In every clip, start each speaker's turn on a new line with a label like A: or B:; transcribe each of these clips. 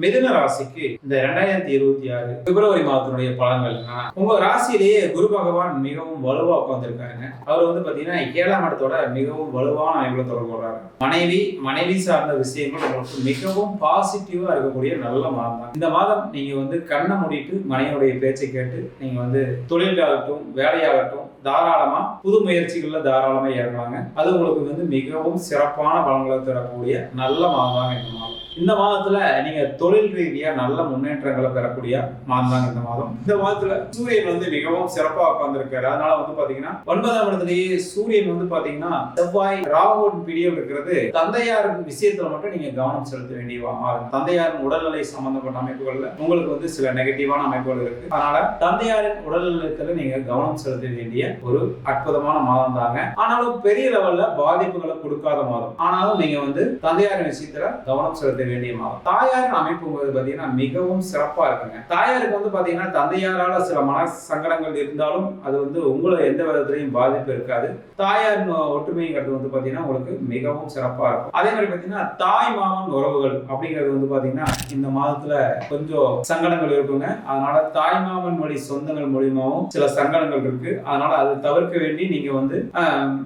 A: மிதுன ராசிக்கு இந்த 2026 பிப்ரவரி மாதத்தினுடைய பலன்கள் உங்க ராசியிலேயே குரு பகவான் மிகவும் வலுவா உட்கார்ந்துருக்காருங்க. அவர் வந்து பாத்தீங்கன்னா 7ஆம் இடத்தோட மிகவும் வலுவான அமைப்புல தொடர்பு கொள்றாரு. மனைவி சார்ந்த விஷயங்கள் உங்களுக்கு மிகவும் பாசிட்டிவா இருக்கக்கூடிய நல்ல மாதம் தான் இந்த மாதம். நீங்க வந்து கண்ணை மூடிட்டு மனைவியுடைய பேச்சை கேட்டு நீங்க வந்து தொழிலாகட்டும் வேலையாகட்டும் தாராளமா புது முயற்சிகள்ல தாராளமா ஏறுவாங்க. அது உங்களுக்கு வந்து மிகவும் சிறப்பான பலன்களை தரக்கூடிய நல்ல மாதம் தான் இந்த மாதம். இந்த மாதத்துல நீங்க தொழில் ரீதியா நல்ல முன்னேற்றங்களை பெறக்கூடிய மாதம் தான் இந்த மாதம். இந்த மாதத்துல சூரியன் வந்து மிகவும் சிறப்பா உட்கார்ந்துருக்காரு. அதனால வந்து பாத்தீங்கன்னா 9ஆம் இடத்துலயே சூரியன் வந்து பாத்தீங்கன்னா செவ்வாய் ராகுவின் பிடியில் இருக்கிறது. தந்தையார் விஷயத்துல மட்டும் நீங்க கவனம் செலுத்த வேண்டிய மாதம். தந்தையாரின் உடல்நிலை சம்பந்தப்பட்ட அமைப்புகள்ல உங்களுக்கு வந்து சில நெகட்டிவான அமைப்புகள் இருக்கு. அதனால தந்தையாரின் உடல்நலத்துல நீங்க கவனம் செலுத்த வேண்டிய ஒரு அற்புதமான மாதம் தாங்க. ஆனாலும் பெரிய லெவல்ல பாதிப்புகளை கொடுக்காத மாதம். ஆனாலும் நீங்க வந்து தந்தையாரின் விஷயத்துல கவனம் செலுத்த வேண்டிய மாதம். தாயாரின் அமைப்பு பாத்தீங்கன்னா மிகவும் சிறப்பா இருக்குங்க. தாயாருக்கு வந்து பாத்தீங்கன்னா தந்தையாரால சில மன சங்கடங்கள் இருந்தாலும் அது வந்து உங்களை எந்த விதத்திலையும் பாதிப்பு இருக்காது. தாயாரின் ஒற்றுமைங்கிறது வந்து பாத்தீங்கன்னா உங்களுக்கு மிகவும் சிறப்பா இருக்கும். அதே மாதிரி பாத்தீங்கன்னா தாய் மாமன் உறவுகள் அப்படிங்கிறது வந்து பாத்தீங்கன்னா இந்த மாதத்துல கொஞ்சம் சங்கடங்கள் இருக்குங்க. அதனால தாய் மாமன் வழி சொந்தங்கள் மூலியமாவும் சில சங்கடங்கள் இருக்கு. அதனால அதை தவிர்க்க வேண்டி நீங்க வந்து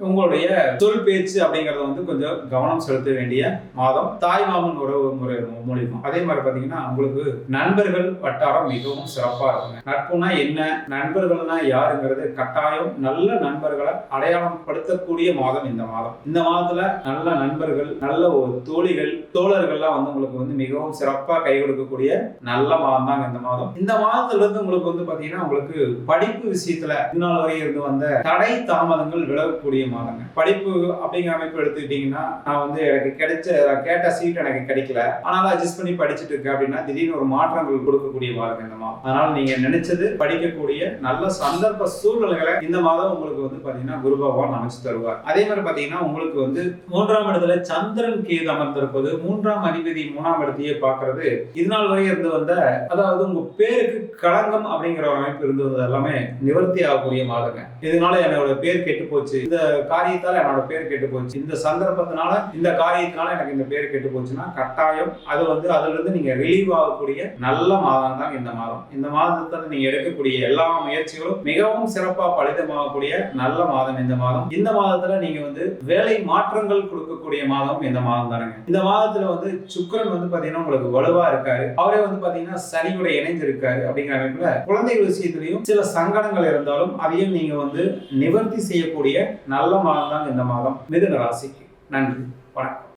A: உங்களுடைய சொல் பேச்சு அப்படிங்கறத வந்து கொஞ்சம் கவனம் செலுத்த வேண்டிய மாதம் தாய் மாமன் உறவு முறை மூலியமா. அதே மாதிரி பாத்தீங்கன்னா உங்களுக்கு நண்பர்கள் வட்டாரம் மிகவும் சிறப்பா இருக்குங்க. நட்புனா என்ன, நண்பர்கள்னா யாருங்கிறது கட்டாயம் நல்ல நண்பர்களை அடையாளம் படுத்தக்கூடிய மாதம் இந்த மாதம். இந்த மாதத்துல நல்ல நண்பர்கள் நல்ல தோழிகள் தோழர்கள்லாம் வந்து உங்களுக்கு வந்து மிகவும் சிறப்பா கை கொடுக்கக்கூடிய நல்ல மாதம் தாங்க இந்த மாதம். இந்த மாதத்துல இருந்து உங்களுக்கு வந்து பாத்தீங்கன்னா உங்களுக்கு படிப்பு விஷயத்துல இதனால் வரை இருந்து வந்த தடை தாமதங்கள் விலகக்கூடிய மாதங்க. படிப்பு அப்படிங்கிற அமைப்பு எடுத்துக்கிட்டீங்கன்னா நான் வந்து எனக்கு கேட்ட சீட் எனக்கு கிடைக்கல, ஆனால் அட்ஜஸ்ட் பண்ணி படிச்சுட்டு இருக்கு அப்படின்னா திடீர்னு ஒரு மாற்றங்கள் கொடுக்கக்கூடிய மாதம் இந்த மாதம். அதனால நீங்க நினைச்சது படிக்கக்கூடிய நல்ல சந்தர்ப்ப சூழ்நிலைகளை இந்த மாதம் உங்களுக்கு வந்து பாத்தீங்கன்னா குரு பகவான் அமைச்சு தருவார். அதே மாதிரி பாத்தீங்கன்னா உங்களுக்கு வந்து 3ஆம் இடத்துல சந்திரன் கேது அமர்ந்திருப்பது, 3ஆம் அதிபதி 3ஆம் இடத்தையே பார்க்கறது, இதனால் வரை இருந்து வந்த அதாவது உங்க பேருக்கு களங்கம் அப்படிங்கிற ஒரு அமைப்பு இருந்து வந்தது எல்லாமே நிவர்த்தி ஆகக்கூடிய மாதங்க. இதனால என்னோட பேர் கெட்டு போச்சு, இந்த காரியத்தால என்னோட பேர் கெட்டு போச்சு, இந்த சந்தர்ப்பத்தினால இந்த காரியத்தினால எனக்கு இந்த பேர் கெட்டு போச்சுன்னா கட்டாயம் அது வந்து அதுல இருந்து நீங்க ரிலீவ் ஆகக்கூடிய நல்ல மாதம் தான் இந்த மாதம். இந்த மாதத்துல நீங்க எடுக்கக்கூடிய எல்லா முயற்சிகளும் மிகவும் சிறப்பா பலிதமாகக்கூடிய நல்ல மாதம் இந்த மாதம். இந்த மாதத்துல நீங்க வந்து வேலை மாற்றங்கள் கொடுக்கக்கூடிய மாதம் இந்த மாதம் தானுங்க. இந்த மாதத்துல வந்து சுக்கிரன் வந்து பாத்தீங்கன்னா உங்களுக்கு வலுவா இருக்காரு. அவரே வந்து பாத்தீங்கன்னா சனியோட இணைந்து இருக்காரு. அப்படிங்கிற அமைப்புல குழந்தைகள் விஷயத்திலையும் சில சங்கடங்கள் இருந்தாலும் அதையும் நீங்க வந்து நிவர்த்தி செய்யக்கூடிய நல்ல மாதம் தான் இந்த மாதம் மிதுன ராசிக்கு. நன்றி, வணக்கம்.